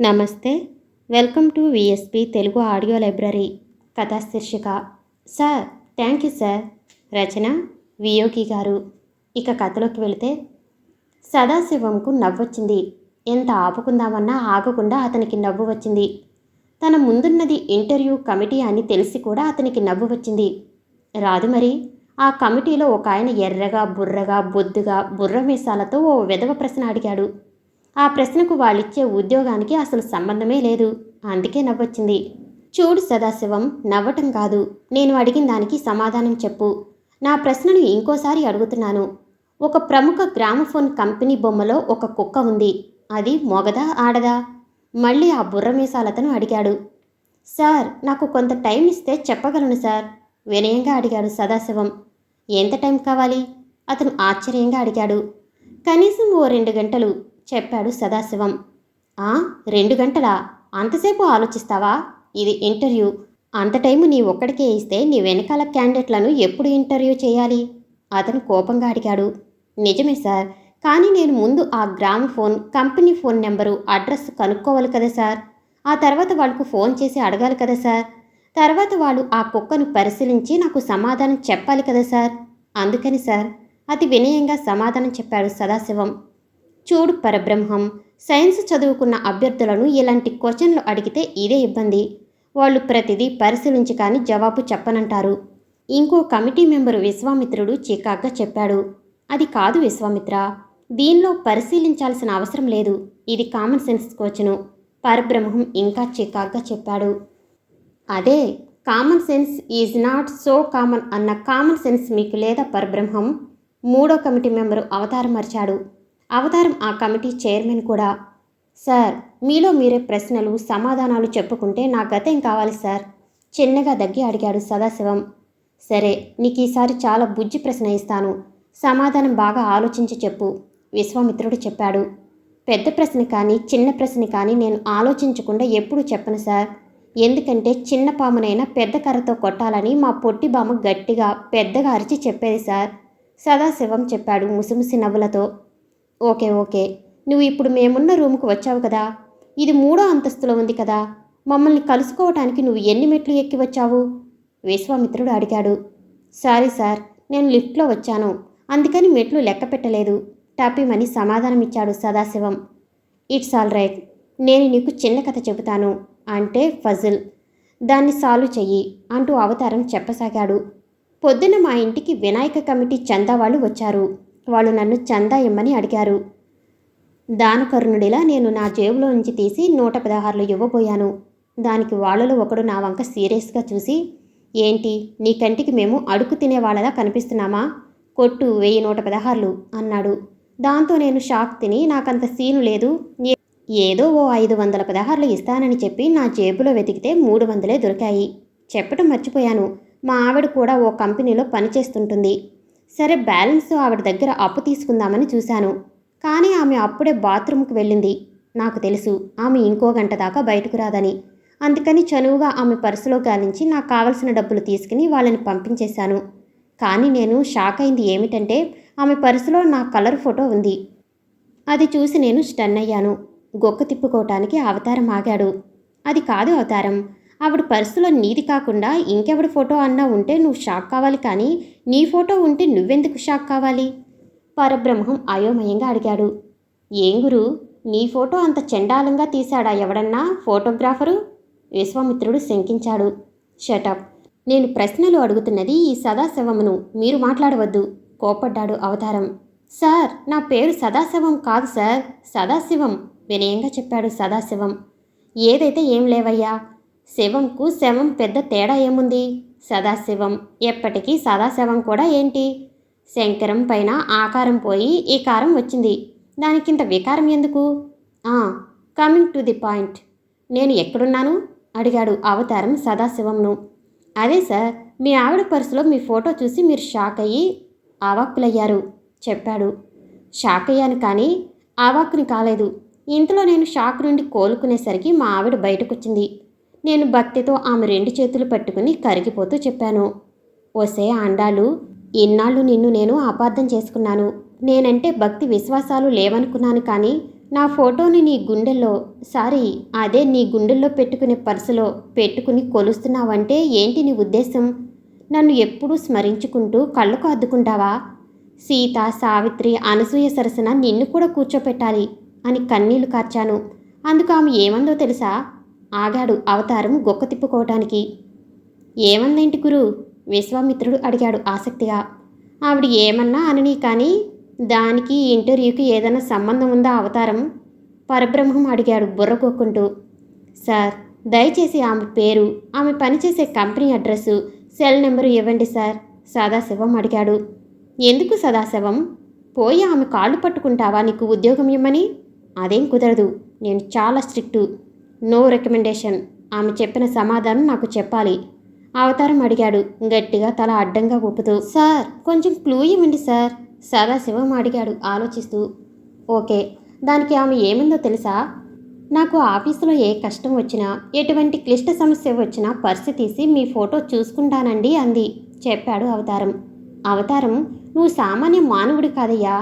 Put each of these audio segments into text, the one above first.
నమస్తే. Welcome to VSP Telugu audio library. కథా శీర్షిక సార్ థ్యాంక్ యూ సార్. రచన వియోగి గారు. ఇక కథలోకి వెళితే, సదాశివంకు నవ్వొచ్చింది. ఎంత ఆపుకుందామన్నా ఆగకుండా అతనికి నవ్వు వచ్చింది. తన ముందున్నది ఇంటర్వ్యూ కమిటీ అని తెలిసి కూడా అతనికి నవ్వు వచ్చింది. రాదు మరి. ఆ కమిటీలో ఒక ఆయన ఎర్రగా బుర్రగా బొద్దుగా బుర్రమీసాలతో ఓ వెధవ ప్రశ్న అడిగాడు. ఆ ప్రశ్నకు వాళ్ళిచ్చే ఉద్యోగానికి అసలు సంబంధమే లేదు. అందుకే నవ్వొచ్చింది. చూడు సదాశివం, నవ్వటం కాదు, నేను అడిగిన దానికి సమాధానం చెప్పు. నా ప్రశ్నను ఇంకోసారి అడుగుతున్నాను. ఒక ప్రముఖ గ్రామఫోన్ కంపెనీ బొమ్మలో ఒక కుక్క ఉంది. అది మొగదా ఆడదా? మళ్ళీ ఆ బుర్రమీసాలతను అడిగాడు. సార్, నాకు కొంత టైం ఇస్తే చెప్పగలను సార్, వినయంగా అడిగాడు సదాశివం. ఎంత టైం కావాలి? అతను ఆశ్చర్యంగా అడిగాడు. కనీసం ఓ 2 గంటలు, చెప్పాడు సదాశివం. 2 గంటలా? అంతసేపు ఆలోచిస్తావా? ఇది ఇంటర్వ్యూ. అంత టైము నీ ఒక్కడికే ఇస్తే నీ వెనకాల క్యాండిడేట్లను ఎప్పుడు ఇంటర్వ్యూ చేయాలి? అతను కోపంగా అడిగాడు. నిజమే సార్, కానీ నేను ముందు ఆ gramophone company phone number address కనుక్కోవాలి కదా సార్. ఆ తర్వాత వాళ్ళకు ఫోన్ చేసి అడగాలి కదా సార్. తర్వాత వాళ్ళు ఆ కుక్కను పరిశీలించి నాకు సమాధానం చెప్పాలి కదా సార్. అందుకని సార్, అతి వినయంగా సమాధానం చెప్పాడు సదాశివం. చూడు పరబ్రహ్మం, సైన్స్ చదువుకున్న అభ్యర్థులను ఇలాంటి క్వశ్చన్లు అడిగితే ఇదే ఇబ్బంది. వాళ్ళు ప్రతిదీ పరిశీలించి కానీ జవాబు చెప్పనంటారు. ఇంకో కమిటీ మెంబరు విశ్వామిత్రుడు చికాగ్గా చెప్పాడు. అది కాదు విశ్వామిత్ర, దీనిలో పరిశీలించాల్సిన అవసరం లేదు. ఇది కామన్ సెన్స్ క్వశ్చను. పరబ్రహ్మం ఇంకా చికాగ్గా చెప్పాడు. అదే, common sense is not so common అన్న కామన్ సెన్స్ మీకు లేదా పరబ్రహ్మం? మూడో కమిటీ మెంబరు అవతారం మర్చాడు. అవతారం ఆ కమిటీ చైర్మన్ కూడా. సార్, మీలో మీరే ప్రశ్నలు సమాధానాలు చెప్పుకుంటే నా గతేం కావాలి సార్? చిన్నగా దగ్గి అడిగాడు సదాశివం. సరే, నీకు ఈసారి చాలా బుజ్జి ప్రశ్న ఇస్తాను. సమాధానం బాగా ఆలోచించి చెప్పు, విశ్వామిత్రుడు చెప్పాడు. పెద్ద ప్రశ్న కానీ చిన్న ప్రశ్న కానీ నేను ఆలోచించకుండా ఎప్పుడూ చెప్పను సార్. ఎందుకంటే చిన్న పామునైనా పెద్ద కర్రతో కొట్టాలని మా పొట్టి బామ్మ గట్టిగా పెద్దగా అరిచి చెప్పేది సార్, సదాశివం చెప్పాడు ముసిముసి నవ్వులతో. ఓకే, నువ్వు ఇప్పుడు మేమున్న రూముకు వచ్చావు కదా. ఇది 3వ అంతస్తులో ఉంది కదా. మమ్మల్ని కలుసుకోవటానికి నువ్వు ఎన్ని మెట్లు ఎక్కి వచ్చావు? విశ్వామిత్రుడు అడిగాడు. సారీ సార్, నేను లిఫ్ట్లో వచ్చాను, అందుకని మెట్లు లెక్క పెట్టలేదు, టాపీమని సమాధానమిచ్చాడు సదాశివం. ఇట్స్ ఆల్ రైట్, నేను నీకు చిన్న కథ చెబుతాను, అంటే ఫజిల్. దాన్ని సాల్వ్ చెయ్యి అంటూ అవతారం చెప్పసాగాడు. పొద్దున్న మా ఇంటికి వినాయక కమిటీ చందా వాళ్ళు వచ్చారు. వాళ్ళు నన్ను చందా ఇమ్మని అడిగారు. దానకరుణుడిలా నేను నా జేబులో నుంచి తీసి 116 ఇవ్వబోయాను. దానికి వాళ్ళలో ఒకడు నా వంక సీరియస్గా చూసి, ఏంటి, నీ కంటికి మేము అడుగు తినేవాళ్ళలా కనిపిస్తున్నామా? కొట్టు 1116 అన్నాడు. దాంతో నేను షాక్ తిని, నాకంత సీను లేదు, ఏదో ఓ 516 ఇస్తానని చెప్పి నా జేబులో వెతికితే 300 దొరికాయి. చెప్పటం మర్చిపోయాను, మా ఆవిడ కూడా ఓ కంపెనీలో పనిచేస్తుంటుంది. సరే, బ్యాలెన్స్ ఆవిడ దగ్గర అప్పు తీసుకుందామని చూశాను. కానీ ఆమె అప్పుడే బాత్రూమ్కి వెళ్ళింది. నాకు తెలుసు ఆమె ఇంకో గంట దాకా బయటకు రాదని. అందుకని చనువుగా ఆమె పర్సులో గాలించి నాకు కావలసిన డబ్బులు తీసుకుని వాళ్ళని పంపించేశాను. కానీ నేను షాక్ అయింది ఏమిటంటే, ఆమె పర్సులో నా కలర్ ఫోటో ఉంది. అది చూసి నేను స్టన్ అయ్యాను. గొక్క తిప్పుకోవటానికి అవతారం ఆగాడు. అది కాదు అవతారం, ఆవిడ పర్సులో నీది కాకుండా ఇంకెవడి ఫోటో అన్నా ఉంటే నువ్వు షాక్ కావాలి, కానీ నీ ఫోటో ఉంటే నువ్వెందుకు షాక్ కావాలి? పరబ్రహ్మం అయోమయంగా అడిగాడు. ఏం గురు, నీ ఫోటో అంత చండాలంగా తీశాడా ఎవడన్నా ఫోటోగ్రాఫరు? విశ్వామిత్రుడు శంకించాడు. షటప్, నేను ప్రశ్నలు అడుగుతున్నది ఈ సదాశివమును, మీరు మాట్లాడవద్దు, కోపడ్డాడు అవతారం. సార్, నా పేరు సదాశివం కాదు సార్, సదాశివం, వినయంగా చెప్పాడు సదాశివం. ఏదైతే ఏం లేవయ్యా, శివంకు శవం పెద్ద తేడా ఏముంది? సదాశివం ఎప్పటికీ సదాశివం కూడా ఏంటి? శంకరం పైన ఆకారం పోయి ఈ కారం వచ్చింది, దానికింత వికారం ఎందుకు? కమింగ్ టు ది పాయింట్, నేను ఎక్కడున్నాను? అడిగాడు అవతారం సదాశివంను. అదే సార్, మీ ఆవిడ పర్సులో మీ ఫోటో చూసి మీరు షాక్ అయ్యి ఆవాక్కులయ్యారు, చెప్పాడు. షాక్ అయ్యాను కానీ ఆవాక్కుని కాలేదు. ఇంతలో నేను షాక్ నుండి కోలుకునేసరికి మా ఆవిడ బయటకొచ్చింది. నేను భక్తితో ఆమె 2 చేతులు పట్టుకుని కరిగిపోతూ చెప్పాను. ఓసే ఆండాలు, ఇన్నాళ్ళు నిన్ను నేను అపార్థం చేసుకున్నాను. నేనంటే భక్తి విశ్వాసాలు లేవనుకున్నాను, కానీ నా ఫోటోని నీ గుండెల్లో సారీ అదే నీ గుండెల్లో పెట్టుకునే పర్సులో పెట్టుకుని కొలుస్తున్నావంటే ఏంటి నీ ఉద్దేశం? నన్ను ఎప్పుడూ స్మరించుకుంటూ కళ్ళకు అద్దుకుంటావా? సీత, సావిత్రి, అనసూయ సరసన నిన్ను కూడా కూర్చోపెట్టాలి అని కన్నీళ్లు కార్చాను. అందుకు ఆమె ఏమందో తెలుసా? ఆగాడు అవతారం గొక్క తిప్పుకోవటానికి. ఏమందేంటి గురు? విశ్వామిత్రుడు అడిగాడు ఆసక్తిగా. ఆవిడ ఏమన్నా అనని కానీ దానికి ఇంటర్వ్యూకి ఏదైనా సంబంధం ఉందా అవతారం? పరబ్రహ్మం అడిగాడు బుర్రకొక్కుంటూ. సార్, దయచేసి ఆమె పేరు, ఆమె పనిచేసే కంపెనీ అడ్రస్సు, సెల్ నెంబరు ఇవ్వండి సార్, సదాశివం అడిగాడు. ఎందుకు సదాశివం? పోయి ఆమె కాళ్ళు పట్టుకుంటావా నీకు ఉద్యోగం ఇమ్మని? అదేం కుదరదు, నేను చాలా స్ట్రిక్టు. No recommendation. ఆమె చెప్పిన సమాధానం నాకు చెప్పాలి, అవతారం అడిగాడు గట్టిగా తల అడ్డంగా ఊపుతూ. సార్, కొంచెం క్లూ ఇవ్వండి సార్, సదాశివం అడిగాడు ఆలోచిస్తూ. ఓకే, దానికి ఆమె ఏముందో తెలుసా? నాకు ఆఫీసులో ఏ కష్టం వచ్చినా, ఎటువంటి క్లిష్ట సమస్య వచ్చినా పర్సు తీసి మీ ఫోటో చూసుకుంటానండి అంది, చెప్పాడు అవతారం. అవతారం, నువ్వు సామాన్య మానవుడి కాదయ్యా.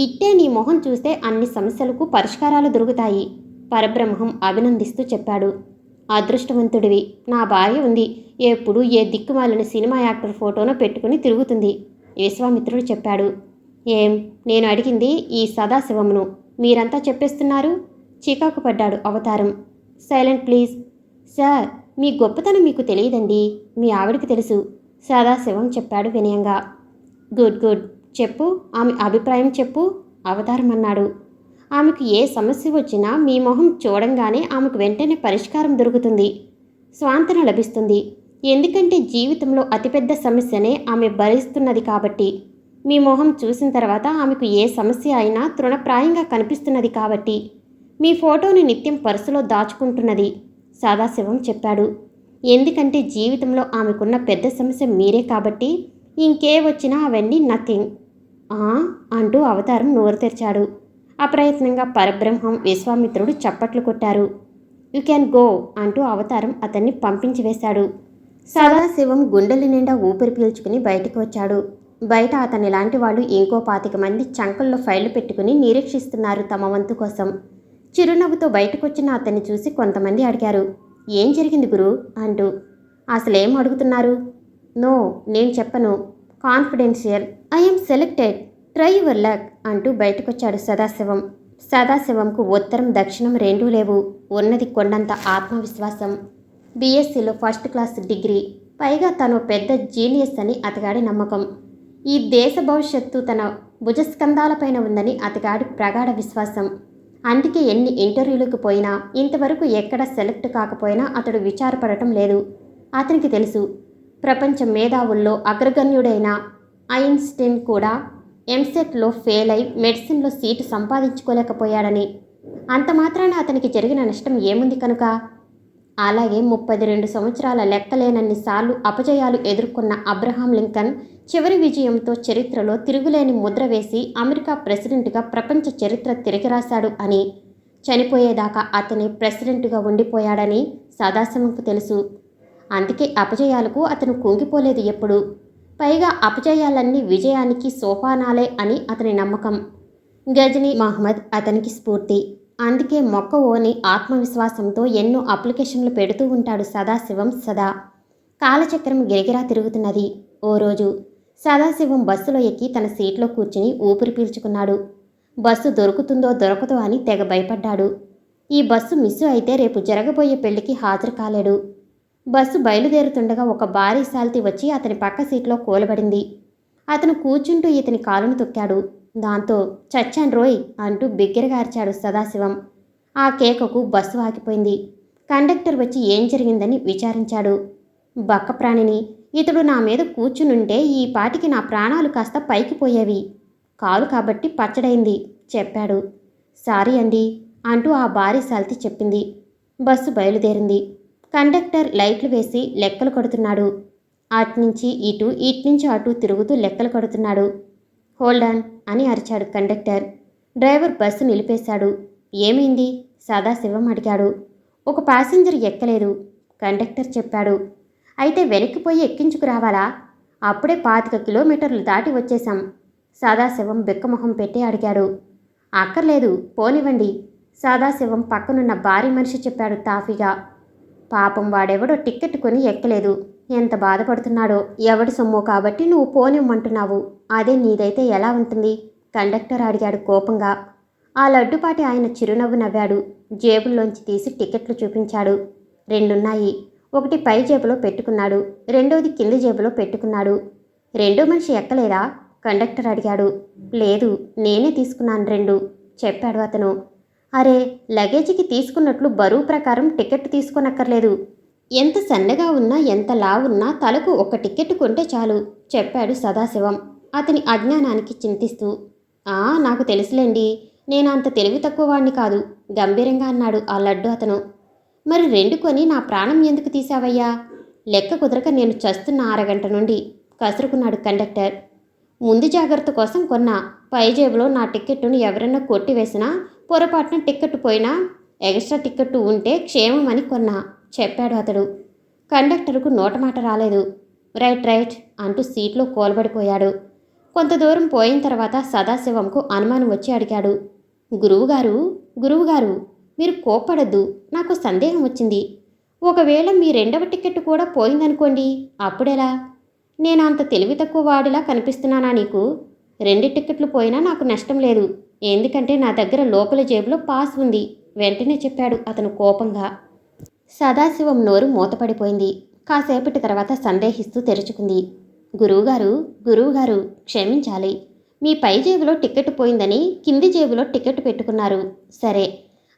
ఇట్టే నీ మొహం చూస్తే అన్ని సమస్యలకు పరిష్కారాలు దొరుకుతాయి, పరబ్రహ్మం అభినందిస్తూ చెప్పాడు. అదృష్టవంతుడివి, నా భార్య ఉంది, ఎప్పుడు ఏ దిక్కుమాలిన సినిమా యాక్టర్ ఫోటోను పెట్టుకుని తిరుగుతుంది, విశ్వామిత్రుడు చెప్పాడు. ఏం, నేను అడిగింది ఈ సదాశివమును, మీరంతా చెప్పేస్తున్నారు, చికాకు పడ్డాడు అవతారం. Silent please. సార్, మీ గొప్పతనం మీకు తెలియదండి, మీ ఆవిడికి తెలుసు, సదాశివం చెప్పాడు వినయంగా. గుడ్ గుడ్, చెప్పు, ఆమె అభిప్రాయం చెప్పు, అవతారం అన్నాడు. ఆమెకు ఏ సమస్య వచ్చినా మీ మొహం చూడంగానే ఆమెకు వెంటనే పరిష్కారం దొరుకుతుంది, స్వాంతన లభిస్తుంది. ఎందుకంటే జీవితంలో అతిపెద్ద సమస్యనే ఆమె భరిస్తున్నది కాబట్టి. మీ మొహం చూసిన తర్వాత ఆమెకు ఏ సమస్య అయినా తృణప్రాయంగా కనిపిస్తున్నది కాబట్టి మీ ఫోటోని నిత్యం పర్సులో దాచుకుంటున్నది, సదాశివం చెప్పాడు. ఎందుకంటే జీవితంలో ఆమెకున్న పెద్ద సమస్య మీరే కాబట్టి ఇంకే వచ్చినా అవన్నీ నథింగ్ అంటూ అవతారం నోరు తెరిచాడు. అప్రయత్నంగా పరబ్రహ్మం, విశ్వామిత్రుడు చప్పట్లు కొట్టారు. యు క్యాన్ గో అంటూ అవతారం అతన్ని పంపించి వేశాడు. సదాశివం గుండెల నిండా ఊపిరి పీల్చుకుని బయటకు వచ్చాడు. బయట అతని లాంటి వాళ్ళు ఇంకో 25 మంది చంకల్లో ఫైళ్లు పెట్టుకుని నిరీక్షిస్తున్నారు తమ వంతు కోసం. చిరునవ్వుతో బయటకొచ్చిన అతన్ని చూసి కొంతమంది అడిగారు, ఏం జరిగింది గురు అంటూ. అసలేం అడుగుతున్నారు? నో, నేను చెప్పను, confidential, I'm selected, try your luck అంటూ బయటకొచ్చాడు సదాశివం. సదాశివంకు ఉత్తరం దక్షిణం రెండూ లేవు, ఉన్నది కొండంత ఆత్మవిశ్వాసం. బీఎస్సీలో ఫస్ట్ క్లాస్ డిగ్రీ, పైగా తను పెద్ద జీనియస్ అని అతగాడి నమ్మకం. ఈ దేశ భవిష్యత్తు తన భుజస్కంధాలపైన ఉందని అతగాడి ప్రగాఢ విశ్వాసం. అందుకే ఎన్ని ఇంటర్వ్యూలకు పోయినా ఇంతవరకు ఎక్కడ సెలెక్ట్ కాకపోయినా అతడు విచారపడటం లేదు. అతనికి తెలుసు, ప్రపంచ మేధావుల్లో అగ్రగణ్యుడైన ఐన్స్టీన్ కూడా ఎంసెట్లో ఫెయిల్ అయి మెడిసిన్లో సీటు సంపాదించుకోలేకపోయాడని. అంత మాత్రాన అతనికి జరిగిన నష్టం ఏముంది కనుక. అలాగే 32 సంవత్సరాల లెక్కలేనన్ని సార్లు అపజయాలు ఎదుర్కొన్న అబ్రహాం లింకన్ చివరి విజయంతో చరిత్రలో తిరుగులేని ముద్ర వేసి అమెరికా ప్రెసిడెంట్గా ప్రపంచ చరిత్ర తిరగరాశాడు అని, చనిపోయేదాకా అతనే ప్రెసిడెంట్గా ఉండిపోయాడని సదాశివంకు తెలుసు. అందుకే అపజయాలకు అతను కుంగిపోలేదు ఎప్పుడు. పైగా అపజయాలన్నీ విజయానికి సోపానాలే అని అతని నమ్మకం. గజనీ మహమ్మద్ అతనికి స్ఫూర్తి. అందుకే మొక్కవోని ఆత్మవిశ్వాసంతో ఎన్నో అప్లికేషన్లు పెడుతూ ఉంటాడు సదాశివం సదా. కాలచక్రం గిరిగిరా తిరుగుతున్నది. ఓ రోజు సదాశివం బస్సులో ఎక్కి తన సీట్లో కూర్చుని ఊపిరి పీల్చుకున్నాడు. బస్సు దొరుకుతుందో దొరకదో అని తెగ భయపడ్డాడు. ఈ బస్సు మిస్సు అయితే రేపు జరగబోయే పెళ్లికి హాజరు కాలేడు. బస్సు బయలుదేరుతుండగా ఒక భారీ సాల్తీ వచ్చి అతని పక్క సీట్లో కూలబడింది. అతను కూర్చుంటూ ఇతని కాలును తొక్కాడు. దాంతో చచ్చాన్ రోయ్ అంటూ బిగ్గరగా అరిచాడు సదాశివం. ఆ కేకకు బస్సు ఆగిపోయింది. కండక్టర్ వచ్చి ఏం జరిగిందని విచారించాడు. బక్క ప్రాణిని, ఇతడు నా మీద కూర్చునుంటే ఈ పాటికి నా ప్రాణాలు కాస్త పైకి పోయేవి, కాలు కాబట్టి పచ్చడైంది చెప్పాడు. సారీ అండి అంటూ ఆ భారీ సాల్తీ చెప్పింది. బస్సు బయలుదేరింది. కండక్టర్ లైట్లు వేసి లెక్కలు కొడుతున్నాడు. అట్నుంచి ఇటు, ఇట్నుంచి అటు తిరుగుతూ లెక్కలు కొడుతున్నాడు. హోల్డాన్ అని అరిచాడు కండక్టర్. Driver bus నిలిపేశాడు. ఏమైంది? సదాశివం అడిగాడు. ఒక ప్యాసింజర్ ఎక్కలేదు, కండక్టర్ చెప్పాడు. అయితే వెనక్కిపోయి ఎక్కించుకురావాలా? అప్పుడే 25 కిలోమీటర్లు దాటి వచ్చేశాం, సదాశివం బిక్కమొహం పెట్టి అడిగాడు. అక్కర్లేదు, పోనివ్వండి, సదాశివం పక్కనున్న భారీ మనిషి చెప్పాడు తాఫీగా. పాపం వాడెవడో టిక్కెట్ కొని ఎక్కలేదు. ఎంత బాధపడుతున్నాడో. ఎవడి సొమ్మో కాబట్టి నువ్వు పోనివ్వమంటున్నావు. అదే నీదైతే ఎలా ఉంటుంది? కండక్టర్ అడిగాడు కోపంగా. ఆ లడ్డుపాటి ఆయన చిరునవ్వు నవ్వాడు. జేబుల్లోంచి తీసి టికెట్లు చూపించాడు. రెండున్నాయి. ఒకటి పై జేబులో పెట్టుకున్నాడు. రెండోది కింది జేబులో పెట్టుకున్నాడు. రెండో మనిషి ఎక్కలేదా? కండక్టర్ అడిగాడు. లేదు, నేనే తీసుకున్నాను రెండు, చెప్పాడు అతను. అరే, లగేజీకి తీసుకున్నట్లు బరువు ప్రకారం టికెట్ తీసుకోనక్కర్లేదు. ఎంత సన్నగా ఉన్నా ఎంత లావున్నా తలకు ఒక టికెట్ కొంటే చాలు, చెప్పాడు సదాశివం అతని అజ్ఞానానికి చింతిస్తూ. నాకు తెలుసులేండి, నేను అంత తెలివి తక్కువ వాణ్ణి కాదు, గంభీరంగా అన్నాడు ఆ లడ్డు అతను. మరి రెండు కొని నా ప్రాణం ఎందుకు తీశావయ్యా? లెక్క కుదరక నేను చస్తున్న అరగంట నుండి, కసురుకున్నాడు కండక్టర్. ముందు జాగ్రత్త కోసం కొన్నా. పై జేబులో నా టిక్కెట్టును ఎవరన్నా కొట్టివేసినా, పొరపాటున టిక్కెట్టు పోయినా ఎక్స్ట్రా టిక్కెట్టు ఉంటే క్షేమమని కొన్నా, చెప్పాడు అతడు. కండక్టర్కు నోటమాట రాలేదు. రైట్ అంటూ సీట్లో కోల్బడిపోయాడు. కొంత దూరం పోయిన తర్వాత సదాశివంకు అనుమానం వచ్చి అడిగాడు. గురువుగారు, మీరు కోప్పడద్దు, నాకు సందేహం వచ్చింది. ఒకవేళ మీ రెండవ టికెట్ కూడా పోయిందనుకోండి, అప్పుడెలా? నేను అంత తెలివి తక్కువ వాడిలా కనిపిస్తున్నానా నీకు? రెండు టిక్కెట్లు పోయినా నాకు నష్టం లేదు, ఎందుకంటే నా దగ్గర లోపల జేబులో పాస్ ఉంది, వెంటనే చెప్పాడు అతను కోపంగా. సదాశివం నోరు మూతపడిపోయింది. కాసేపటి తర్వాత సందేహిస్తూ తెరుచుకుంది. గురువుగారు, క్షమించాలి. మీ పై జేబులో టికెట్ పోయిందని కింది జేబులో టికెట్ పెట్టుకున్నారు. సరే,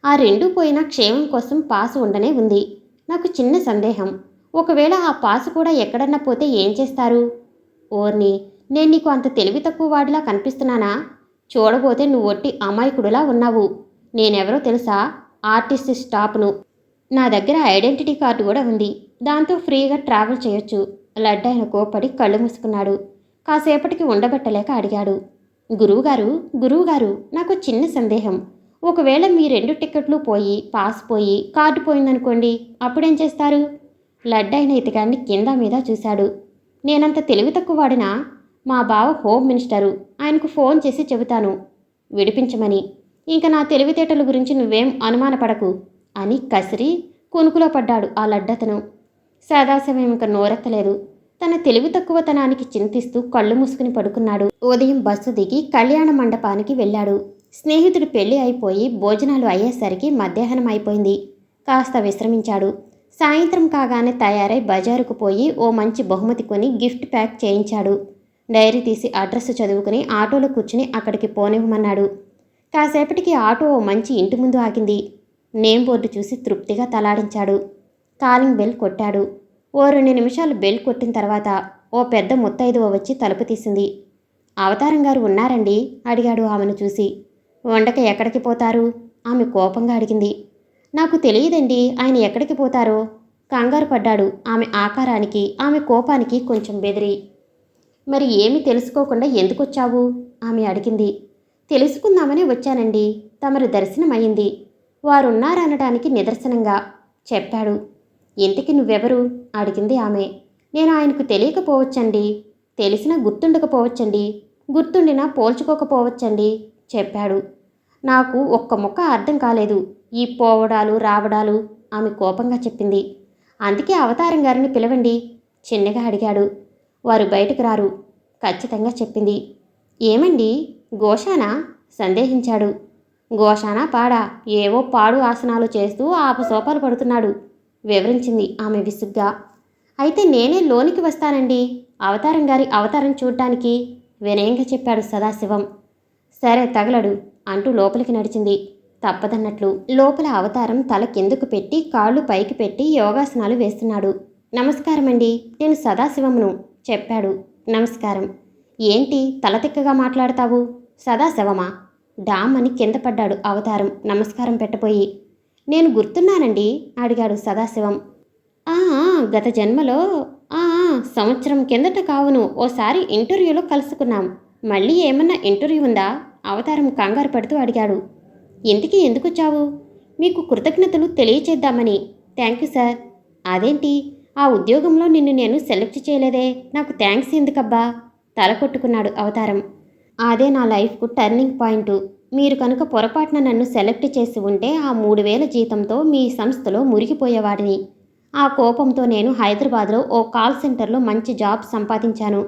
ఆ రెండూ పోయినా క్షేమం కోసం పాసు ఉండనే ఉంది. నాకు చిన్న సందేహం, ఒకవేళ ఆ పాసు కూడా ఎక్కడన్నా పోతే ఏం చేస్తారు? ఓర్ని, నేను నీకు అంత తెలివి తక్కువ వాడిలా కనిపిస్తున్నానా? చూడబోతే నువ్వు ఒట్టి అమాయకుడులా ఉన్నావు. నేనెవరో తెలుసా? ఆర్టిస్ట్ స్టాప్ను. నా దగ్గర ఐడెంటిటీ కార్డు కూడా ఉంది, దాంతో ఫ్రీగా ట్రావెల్ చేయొచ్చు. లడ్డాయన కోప్పడి కళ్ళు మూసుకున్నాడు. కాసేపటికి ఉండబట్టలేక అడిగాడు. గురువుగారు, నాకు చిన్న సందేహం. ఒకవేళ మీ రెండు టిక్కెట్లు పోయి, పాస్ పోయి, కార్డు పోయిందనుకోండి, అప్పుడేం చేస్తారు? లడ్డాయన ఇతగాన్ని కింద మీద చూశాడు. నేనంత తెలివి తక్కువ వాడినా? మా బావ హోమ్ మినిస్టరు, ఆయనకు ఫోన్ చేసి చెబుతాను విడిపించమని. ఇంక నా తెలివితేటల గురించి నువ్వేం అనుమానపడకు అని కసిరి కునుకులో పడ్డాడు ఆ లడ్డతను. సదాశివం ఇంక నోరెత్తలేదు. తన తెలివి తక్కువతనానికి చింతిస్తూ కళ్ళు మూసుకుని పడుకున్నాడు. ఉదయం బస్సు దిగి కళ్యాణ మండపానికి వెళ్ళాడు. స్నేహితుడు పెళ్లి అయిపోయి భోజనాలు అయ్యేసరికి మధ్యాహ్నం అయిపోయింది. కాస్త విశ్రమించాడు. సాయంత్రం కాగానే తయారై బజారుకు పోయి ఓ మంచి బహుమతి కొని గిఫ్ట్ ప్యాక్ చేయించాడు. డైరీ తీసి అడ్రస్ చదువుకుని ఆటోలో కూర్చుని అక్కడికి పోనివ్వమన్నాడు. కాసేపటికి ఆటో ఓ మంచి ఇంటి ముందు ఆగింది. నేమ్ బోర్డు చూసి తృప్తిగా తలాడించాడు. కాలింగ్ బెల్ కొట్టాడు. ఓ 2 నిమిషాలు బెల్ కొట్టిన తర్వాత ఓ పెద్ద ముత్తైదువ వచ్చి తలుపు తీసింది. అవతారం గారు ఉన్నారండి? అడిగాడు ఆమెను చూసి. వండక ఎక్కడికి పోతారు? ఆమె కోపంగా అడిగింది. నాకు తెలియదండి ఆయన ఎక్కడికి పోతారో, కంగారు పడ్డాడు ఆమె ఆకారానికి, ఆమె కోపానికి కొంచెం బెదిరి. మరి ఏమీ తెలుసుకోకుండా ఎందుకొచ్చావు? ఆమె అడిగింది. తెలుసుకుందామని వచ్చానండి, తమరి దర్శనం అయింది, వారున్నారనడానికి నిదర్శనంగా, చెప్పాడు. ఇంతకి నువ్వెవరు? అడిగింది ఆమె. నేను ఆయనకు తెలియకపోవచ్చండి, తెలిసినా గుర్తుండకపోవచ్చండి, గుర్తుండినా పోల్చుకోకపోవచ్చండి, చెప్పాడు. నాకు ఒక్క ముక్క అర్థం కాలేదు ఈ పోవడాలు రావడాలు, ఆమె కోపంగా చెప్పింది. అందుకే అవతారం గారిని పిలవండి, చిన్నగా అడిగాడు. వారు బయటకు రారు, ఖచ్చితంగా చెప్పింది. ఏమండి, గోషానా? సందేహించాడు. గోషానా పాడా, ఏవో పాడు ఆసనాలు చేస్తూ ఆపసోపాలు పడుతున్నాడు, వివరించింది ఆమె విసుగ్గా. అయితే నేనే లోనికి వస్తానండి, అవతారం గారి అవతారం చూడ్డానికి, వినయంగా చెప్పాడు సదాశివం. సరే తగలడు అంటూ లోపలికి నడిచింది. తప్పదన్నట్లు లోపల అవతారం తల కిందకు పెట్టి కాళ్ళు పైకి పెట్టి యోగాసనాలు వేస్తున్నాడు. నమస్కారమండి, నేను సదాశివమును, చెప్పాడు. నమస్కారం. ఏంటి తల తిక్కగా మాట్లాడతావు? సదాశివమా? డామ్ అని కింద పడ్డాడు అవతారం నమస్కారం పెట్టబోయి. నేను గుర్తున్నానండి అడిగాడు సదాశివం. గత జన్మలో సంవత్సరం కిందట కావును ఓసారి ఇంటర్వ్యూలో కలుసుకున్నాం. మళ్ళీ ఏమన్నా ఇంటర్వ్యూ ఉందా? అవతారం కంగారు పడుతూ అడిగాడు. ఇంటికి ఎందుకొచ్చావు? మీకు కృతజ్ఞతలు తెలియచేద్దామని. Thank you sir. అదేంటి, ఆ ఉద్యోగంలో నిన్ను నేను సెలెక్ట్ చేయలేదే, నాకు థ్యాంక్స్ ఎందుకబ్బా? తల కొట్టుకున్నాడు అవతారం. అదే నా లైఫ్కు టర్నింగ్ పాయింట్. మీరు కనుక పొరపాటున నన్ను సెలెక్ట్ చేసి ఉంటే ఆ 3000 జీతంతో మీ సంస్థలో మురిగిపోయేవాడిని. ఆ కోపంతో నేను హైదరాబాద్లో ఓ కాల్ సెంటర్లో మంచి జాబ్ సంపాదించాను.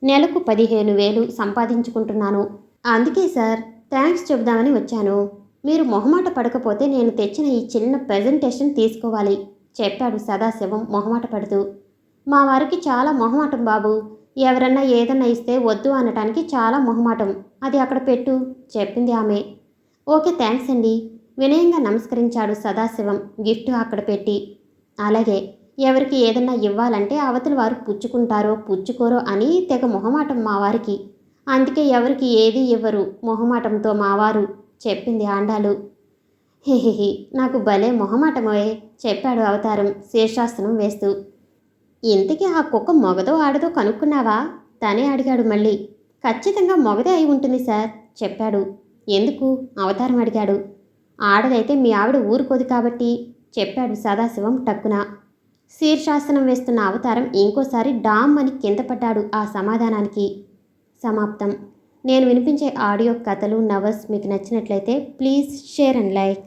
నెలకు 15,000 సంపాదించుకుంటున్నాను. అందుకే సార్ థ్యాంక్స్ చెబుదామని వచ్చాను. మీరు మొహమాట పడకపోతే నేను తెచ్చిన ఈ చిన్న ప్రెజెంటేషన్ తీసుకోవాలి చెప్పాడు సదాశివం మొహమాట పడుతూ. మా వారికి చాలా మొహమాటం బాబు. ఎవరన్నా ఏదన్నా ఇస్తే వద్దు అనటానికి చాలా మొహమాటం. అది అక్కడ పెట్టు చెప్పింది ఆమె. ఓకే థ్యాంక్స్ అండి వినయంగా నమస్కరించాడు సదాశివం గిఫ్ట్ అక్కడ పెట్టి. అలాగే ఎవరికి ఏదన్నా ఇవ్వాలంటే అవతల వారు పుచ్చుకుంటారో పుచ్చుకోరో అని తెగ మొహమాటం మా వారికి. అందుకే ఎవరికి ఏది ఇవ్వరు మొహమాటంతో మావారు చెప్పింది ఆండాలు. హిహిహి నాకు భలే మొహమాటమోయే చెప్పాడు అవతారం శీర్షాసనం వేస్తూ. ఇంతకీ ఆ కుక్క మొగదో ఆడదో కనుక్కున్నావా తనే అడిగాడు మళ్ళీ. ఖచ్చితంగా మొగదే అయి ఉంటుంది సార్ చెప్పాడు. ఎందుకు అవతారం అడిగాడు. ఆడదైతే మీ ఆవిడ ఊరుకోదు కాబట్టి చెప్పాడు సదాశివం టక్కున. శీర్షాసనం వేస్తున్న అవతారం ఇంకోసారి డామ్ అని కింద పడ్డాడు ఆ సమాధానానికి. సమాప్తం. నేను వినిపించే ఆడియో కథలు నవల్స్ మీకు నచ్చినట్లయితే ప్లీజ్ షేర్ అండ్ లైక్.